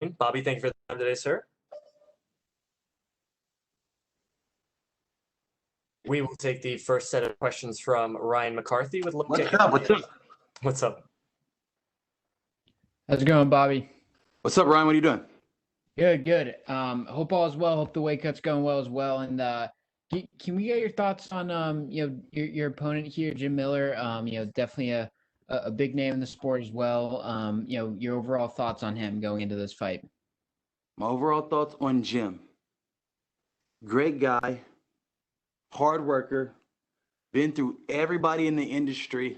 Bobby, thank you for the time today, sir. We will take the first set of questions from Ryan McCarthy with Look What's at up? What's up? What's up? How's it going, Bobby? What's up, Ryan? What are you doing? Good, good. Hope all is well. Hope the weight cut's going well as well. And can we get your thoughts on your opponent here, Jim Miller? Definitely a big name in the sport as well. Your overall thoughts on him going into this fight. My overall thoughts on Jim. Great guy, hard worker, been through everybody in the industry.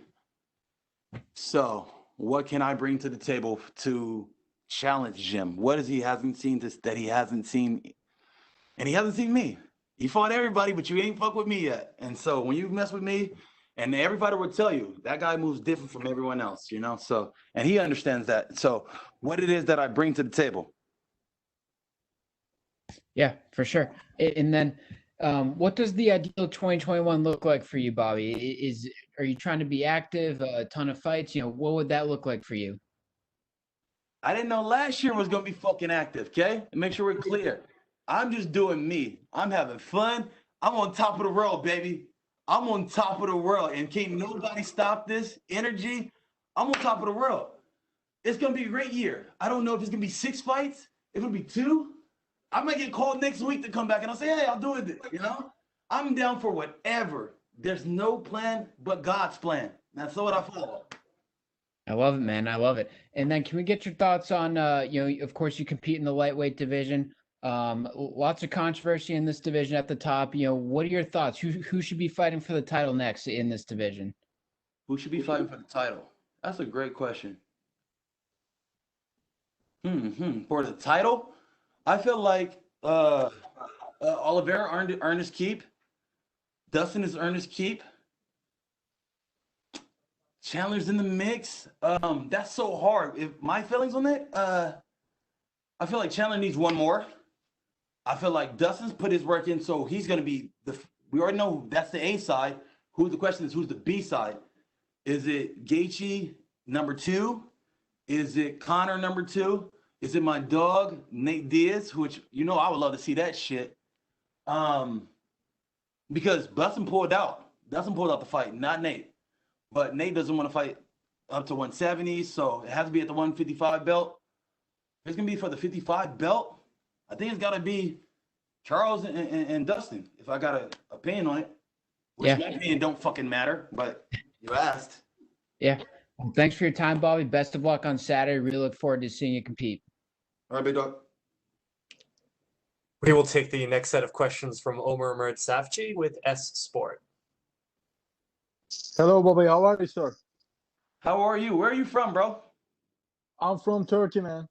So, what can I bring to the table to challenge Jim? What is he hasn't seen that he hasn't seen? And he hasn't seen me. He fought everybody, but you ain't fuck with me yet. And so when you mess with me, and everybody will tell you that guy moves different from everyone else, you know? So, and he understands that. So what it is that I bring to the table. Yeah, for sure. And then what does the ideal 2021 look like for you, Bobby? Are you trying to be active, a ton of fights? What would that look like for you? I didn't know last year was going to be fucking active, okay? And make sure we're clear. I'm just doing me. I'm having fun. I'm on top of the world, baby. I'm on top of the world. And can't nobody stop this energy. I'm on top of the world. It's going to be a great year. I don't know if it's going to be 6 fights. If it'll be 2. I might get called next week to come back and I'll say, hey, I'll do it. I'm down for whatever. There's no plan but God's plan. That's what I follow. I love it, man. I love it. And then can we get your thoughts on, of course, you compete in the lightweight division. Lots of controversy in this division at the top. What are your thoughts? Who should be fighting for the title next in this division? Who should be fighting for the title? That's a great question. For the title, I feel like Oliveira earned his keep. Dustin has earned his keep. Chandler's in the mix. That's so hard. If my feelings on it, I feel like Chandler needs one more. I feel like Dustin's put his work in, so he's gonna be we already know that's the A side. The question is who's the B side? Is it Gaethje number 2? Is it Conor number 2? Is it my dog Nate Diaz, which I would love to see that shit. Because Dustin pulled out. Dustin pulled out the fight, not Nate. But Nate doesn't want to fight up to 170, so it has to be at the 155 belt. If it's going to be for the 55 belt, I think it's got to be Charles and Dustin, if I got an opinion on it. Which my opinion don't fucking matter, but you asked. Yeah. Well, thanks for your time, Bobby. Best of luck on Saturday. Really look forward to seeing you compete. All right, big dog. We will take the next set of questions from Omer Murad-Safji with S Sport. Hello, Bobby. How are you, sir? How are you? Where are you from, bro? I'm from Turkey, man.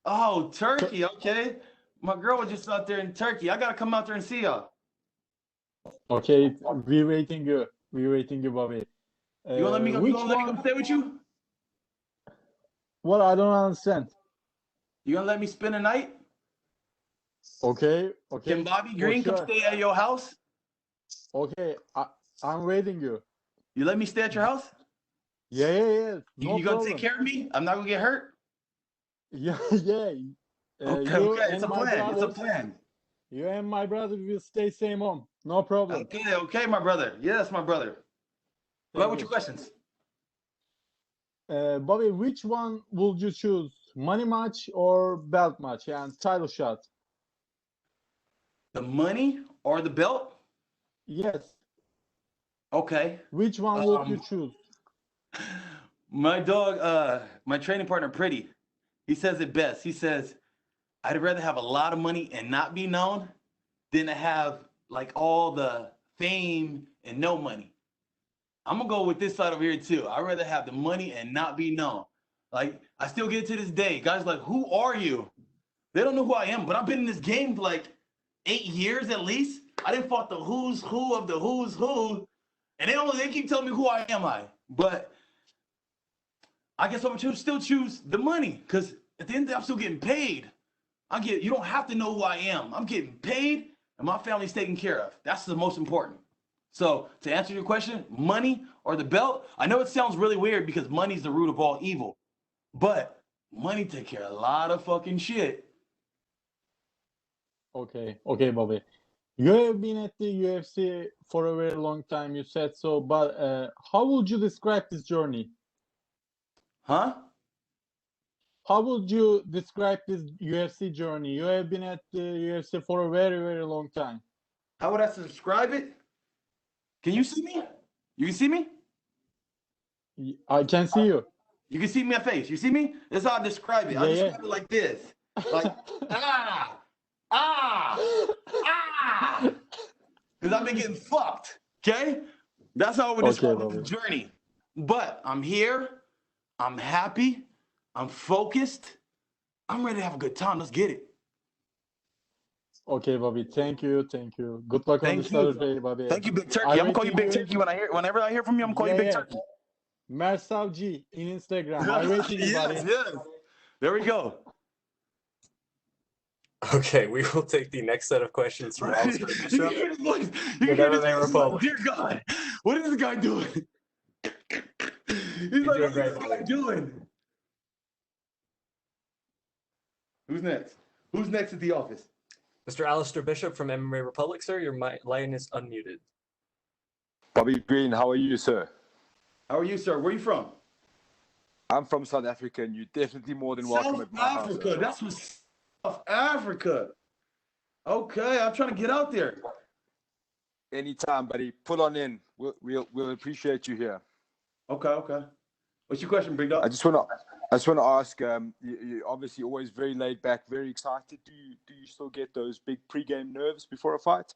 Oh, Turkey. Okay. My girl was just out there in Turkey. I got to come out there and see y'all. Okay, we're waiting you. We're waiting you, Bobby. You want to let me come stay with you? What? I don't understand. You going to let me spend a night? Okay. Can Bobby Green come stay at your house? Okay, I'm waiting you. You let me stay at your house? Yeah. No you gonna take care of me? I'm not gonna get hurt? Yeah. Okay. It's a plan. It's a plan. You and my brother will stay same home. No problem. Okay, my brother. Yes, my brother. What were your questions? Bobby, which one would you choose? Money match or belt match and title shot? The money or the belt? Yes. Okay. Which one would you choose? My dog, my training partner, Pretty, he says it best. He says, I'd rather have a lot of money and not be known than to have like all the fame and no money. I'm gonna go with this side over here too. I'd rather have the money and not be known. Like, I still get it to this day. Guys like, who are you? They don't know who I am, but I've been in this game for like 8 years at least. I didn't fought the who's who of the who's who. And they keep telling me who I am. But I guess I would still choose the money, because at the end of the day, I'm still getting paid. You don't have to know who I am. I'm getting paid and my family's taken care of. That's the most important. So to answer your question, money or the belt, I know it sounds really weird because money's the root of all evil, but money take care of a lot of fucking shit. Okay, okay, Bobby. You have been at the UFC for a very long time, you said so, but how would you describe this journey? Huh? How would you describe this UFC journey? You have been at the UFC for a very, very long time. How would I describe it? Can you see me? You can see me? I can see you. You can see my face. You see me? That's how I describe it. I Yeah, describe it like this. Like, ah, ah, ah. Because I've been getting fucked. Okay? That's how I would describe Bobby. the journey. But I'm here. I'm happy. I'm focused. I'm ready to have a good time. Let's get it. Okay, Bobby. Thank you. Thank you. Good luck on this Thank you. Thursday, Bobby. Thank you, Big Turkey. I I'm gonna call you waiting Big you. Turkey whenever I hear from you. I'm gonna call you Big Turkey. Mersavci in Instagram. I waiting you, buddy. Yes. There we go. Okay, we will take the next set of questions from Alastair You Bishop. can hear his voice. With You can hear his MMA voice. Republic. Dear God, what is this guy doing? He's like, doing what is great, this guy buddy. doing? Who's next? Who's next at the office? Mr. Alastair Bishop from MMA Republic, sir, your line is unmuted. Bobby Green, how are you, sir? How are you, sir? Where are you from? I'm from South Africa, and you're definitely more than welcome South at my house. Africa. That's what's South Africa. Okay, I'm trying to get out there. Anytime, buddy. Pull on in. We'll appreciate you here. Okay. What's your question, big dog? I just want to ask. You're obviously always very laid back, very excited. Do you still get those big pre-game nerves before a fight?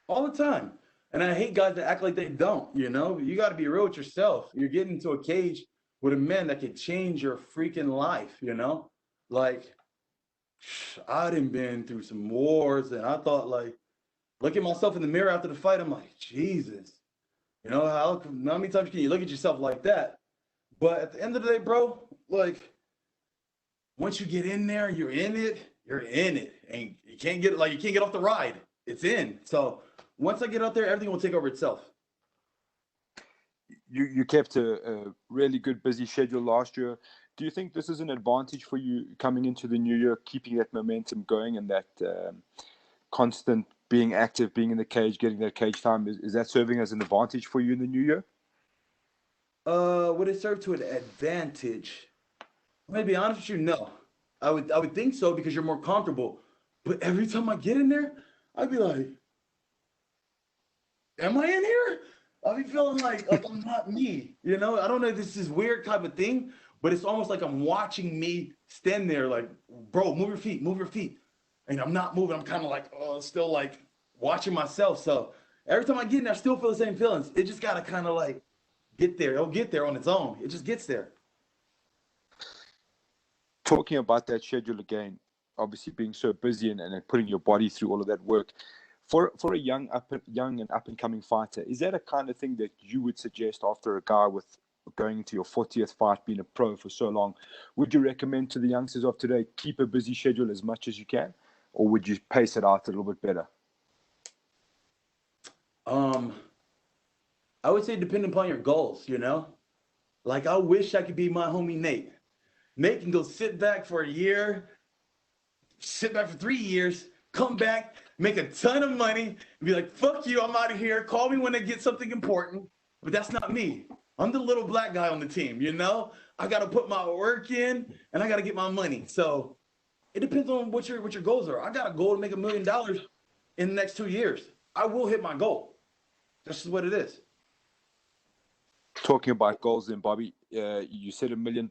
All the time. And I hate guys that act like they don't, you know? You got to be real with yourself. You're getting into a cage with a man that could change your freaking life, you know? Like, I done been through some wars, and I thought, like, look at myself in the mirror after the fight, I'm like, Jesus. You know, how many times can you look at yourself like that? But at the end of the day, bro, like, once you get in there, you're in it. And you can't get off the ride. It's in. So once I get out there, everything will take over itself. You kept a really good busy schedule last year. Do you think this is an advantage for you coming into the new year, keeping that momentum going and that constant being active, being in the cage, getting that cage time? Is that serving as an advantage for you in the new year? Would it serve to an advantage? I'm gonna be honest with you, no. I would think so because you're more comfortable. But every time I get in there, I'd be like, am I in here? I'll be feeling like I'm not me. You know, I don't know if this is weird type of thing, but it's almost like I'm watching me stand there like, bro, move your feet. And I'm not moving. I'm kind of like, still like watching myself. So every time I get in there, I still feel the same feelings. It just got to kind of like get there. It'll get there on its own. It just gets there. Talking about that schedule again, obviously being so busy and putting your body through all of that work, for a young and up and coming fighter, is that a kind of thing that you would suggest after a guy with going into your 40th fight, being a pro for so long? Would you recommend to the youngsters of today, keep a busy schedule as much as you can, or would you pace it out a little bit better? I would say depending upon your goals, you know? Like, I wish I could be my homie Nate. Nate can go sit back for a year, sit back for 3 years, come back, make a ton of money, and be like, fuck you, I'm out of here. Call me when I get something important. But that's not me. I'm the little black guy on the team, you know? I got to put my work in, and I got to get my money. So it depends on what your goals are. I got a goal to make $1 million in the next 2 years. I will hit my goal. That's just what it is. Talking about goals then, Bobby, you said $1 million.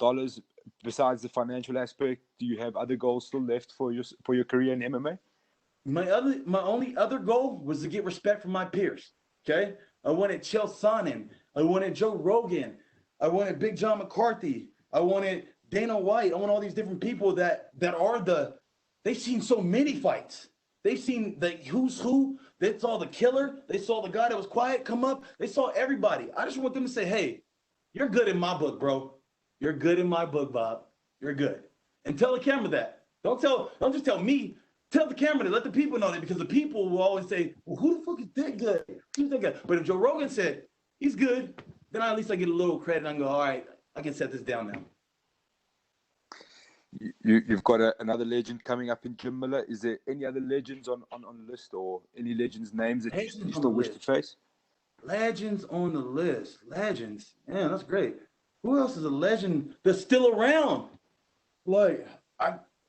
Besides the financial aspect, do you have other goals still left for your career in MMA? My only other goal was to get respect from my peers. Okay, I wanted Chael Sonnen, I wanted Joe Rogan, I wanted Big John McCarthy, I wanted Dana White. I want all these different people that are they've seen so many fights. They've seen the who's who. They saw the killer. They saw the guy that was quiet come up. They saw everybody. I just want them to say, hey, you're good in my book, bro. You're good in my book, Bob. You're good. And tell the camera that. Don't just tell me. Tell the camera that. Let the people know that, because the people will always say, well, who the fuck is that good? Who's that guy? But if Joe Rogan said, he's good, then at least I get a little credit and I go, all right, I can set this down now. You've got another legend coming up in Jim Miller. Is there any other legends on the list, or any legends' names that you still wish to face? Legends on the list. Legends. Man, that's great. Who else is a legend that's still around? Like,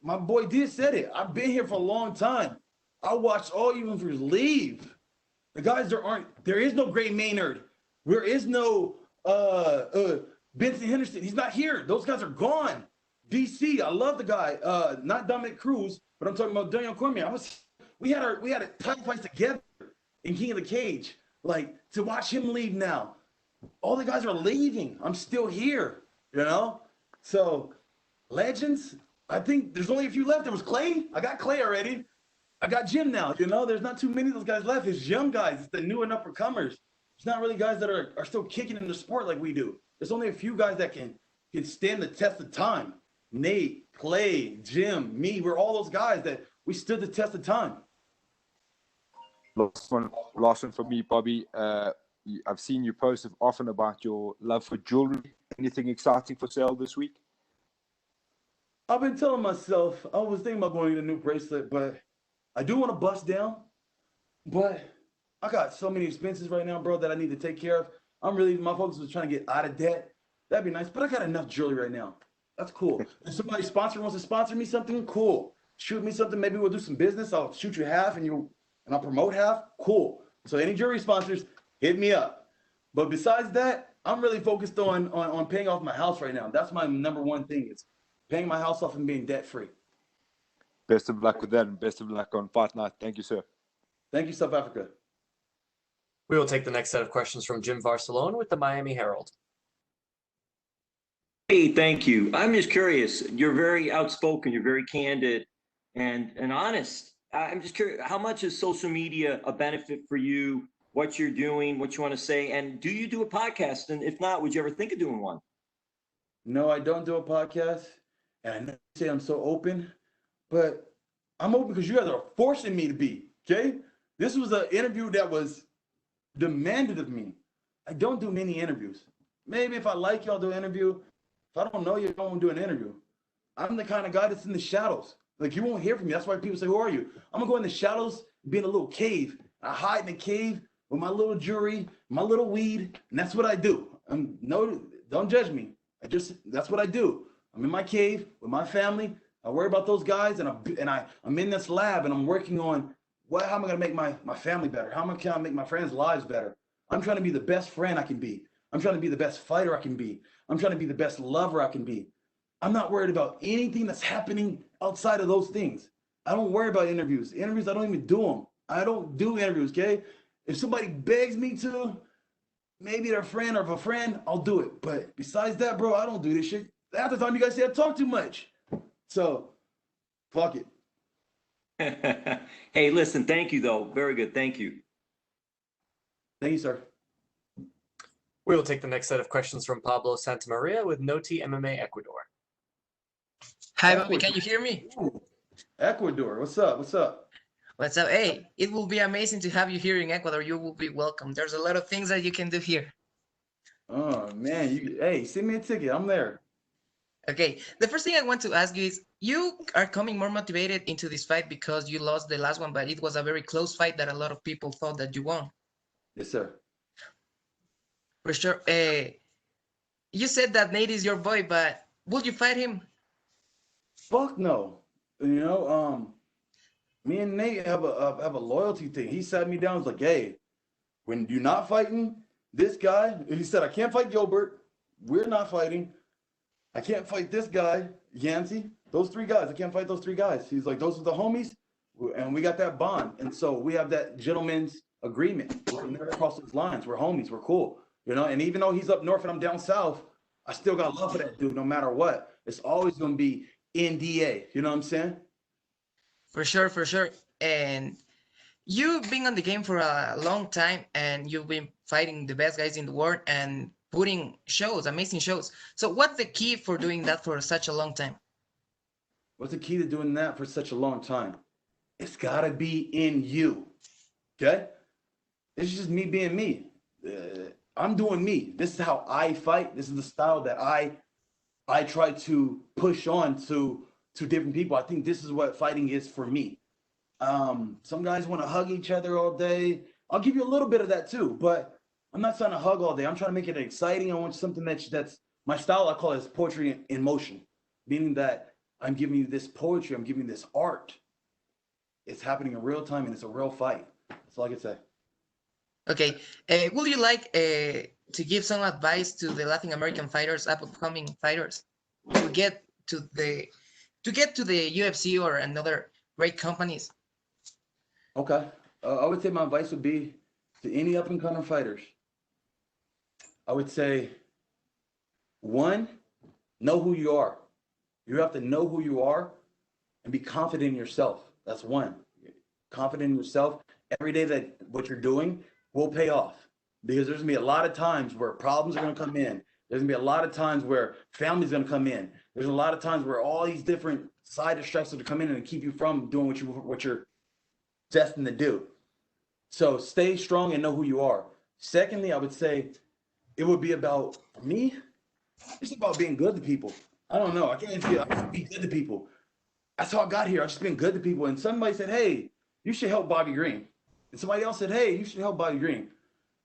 my boy did said it. I've been here for a long time. I watched all YouTubers leave. The guys there is no Gray Maynard. There is no Benson Henderson. He's not here. Those guys are gone. DC, I love the guy. Not Dominic Cruz, but I'm talking about Daniel Cormier. We had a title fight together in King of the Cage. Like, to watch him leave now. All the guys are leaving. I'm still here, you know? So, legends, I think there's only a few left. There was Clay. I got Clay already. I got Jim now, you know? There's not too many of those guys left. It's young guys. It's the new and uppercomers. It's not really guys that are still kicking in the sport like we do. There's only a few guys that can stand the test of time. Nate, Clay, Jim, me, we're all those guys that we stood the test of time. Last one for me, Bobby. I've seen you post often about your love for jewelry. Anything exciting for sale this week? I've been telling myself, I was thinking about going to get a new bracelet, but I do want to bust down. But I got so many expenses right now, bro, that I need to take care of. My focus was trying to get out of debt. That'd be nice, but I got enough jewelry right now. That's cool. If somebody wants to sponsor me something, cool. Shoot me something, maybe we'll do some business. I'll shoot you half and I'll promote half. Cool. So any jewelry sponsors, hit me up. But besides that, I'm really focused on paying off my house right now. That's my number one thing, is paying my house off and being debt free. Best of luck with that, and best of luck on fight night. Thank you, sir. Thank you, South Africa. We will take the next set of questions from Jim Varsalone with the Miami Herald. Hey, thank you. I'm just curious. You're very outspoken. You're very candid and honest. I'm just curious, how much is social media a benefit for you? What you're doing, what you want to say, and do you do a podcast? And if not, would you ever think of doing one? No, I don't do a podcast. And I know you say I'm so open, but I'm open because you guys are forcing me to be, okay? This was an interview that was demanded of me. I don't do many interviews. Maybe if I like you, I'll do an interview. If I don't know you, I don't do an interview. I'm the kind of guy that's in the shadows. Like, you won't hear from me. That's why people say, who are you? I'm going to go in the shadows, be in a little cave. I hide in the cave with my little jewelry, my little weed, and that's what I do. Don't judge me. That's what I do. I'm in my cave with my family. I worry about those guys, and I'm in this lab, and I'm working on how am I going to make my family better? How can I make my friends' lives better? I'm trying to be the best friend I can be. I'm trying to be the best fighter I can be. I'm trying to be the best lover I can be. I'm not worried about anything that's happening outside of those things. I don't worry about interviews. Interviews, I don't even do them. I don't do interviews, okay? If somebody begs me to, maybe they're a friend or of a friend, I'll do it. But besides that, bro, I don't do this shit. Half the time you guys say I talk too much. So, fuck it. Hey, listen, thank you, though. Very good. Thank you. Thank you, sir. We will take the next set of questions from Pablo Santamaria with Noti MMA Ecuador. Hi, Bobby. Can you hear me? Ooh, Ecuador. What's up? What's up? Hey, it will be amazing to have you here in Ecuador. You will be welcome. There's a lot of things that you can do here. Oh, man. Hey, send me a ticket. I'm there. Okay. The first thing I want to ask you is, you are coming more motivated into this fight because you lost the last one, but it was a very close fight that a lot of people thought that you won. Yes, sir. For sure. You said that Nate is your boy, but would you fight him? Fuck no. You know, me and Nate have a loyalty thing. He sat me down. He's like, hey, when you're not fighting this guy, he said, I can't fight Gilbert. We're not fighting. I can't fight this guy, Yancey. Those three guys. I can't fight those three guys. He's like, those are the homies. And we got that bond. And so we have that gentleman's agreement. We're never cross those lines. We're homies. We're cool. You know, and even though he's up north and I'm down south, I still got love for that dude no matter what. It's always going to be NDA. You know what I'm saying? For sure, for sure. And you've been on the game for a long time, and you've been fighting the best guys in the world and putting shows, amazing shows. So what's the key for doing that for such a long time? What's the key to doing that for such a long time? It's got to be in you. Okay? It's just me being me. I'm doing me. This is how I fight. This is the style that I try to push on to to different people. I think this is what fighting is for me. Some guys want to hug each other all day. I'll give you a little bit of that too, but I'm not trying to hug all day. I'm trying to make it exciting. I want something that's my style. I call it poetry in motion, meaning that I'm giving you this poetry. I'm giving you this art. It's happening in real time and it's a real fight. That's all I can say. Okay. Would you like to give some advice to the Latin American fighters, upcoming fighters, to get to the UFC or another great companies? Okay. I would say my advice would be to any up and coming fighters. I would say, one, know who you are. You have to know who you are and be confident in yourself. That's one. Confident in yourself. Every day that what you're doing will pay off, because there's gonna be a lot of times where problems are gonna come in. There's gonna be a lot of times where family's gonna come in. There's a lot of times where all these different side distractions to come in and keep you from doing what you're destined to do. So stay strong and know who you are. Secondly, I would say it would be about, for me, it's about being good to people. I don't know. I just be good to people. That's how I got here. I've just been good to people. And somebody said, hey, you should help Bobby Green. And somebody else said, hey, you should help Bobby Green.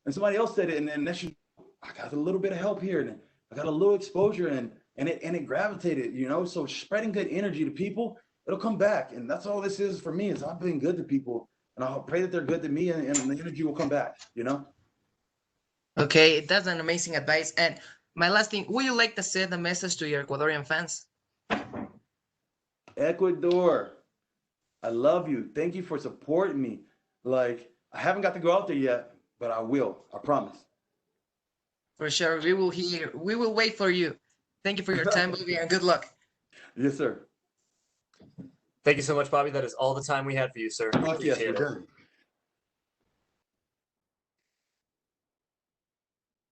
And somebody else said it, and then I got a little bit of help here, and I got a little exposure, and it gravitated, you know. So spreading good energy to people, it'll come back. And that's all this is for me, is I've been good to people. And I'll pray that they're good to me, and the energy will come back, you know? Okay, that's an amazing advice. And my last thing, would you like to send a message to your Ecuadorian fans? Ecuador, I love you. Thank you for supporting me. Like, I haven't got to go out there yet, but I will. I promise. For sure, we will wait for you. Thank you for your time, Bobby, and good luck. Yes, sir. Thank you so much, Bobby. That is all the time we had for you, sir. Yes, Appreciate we're it. done.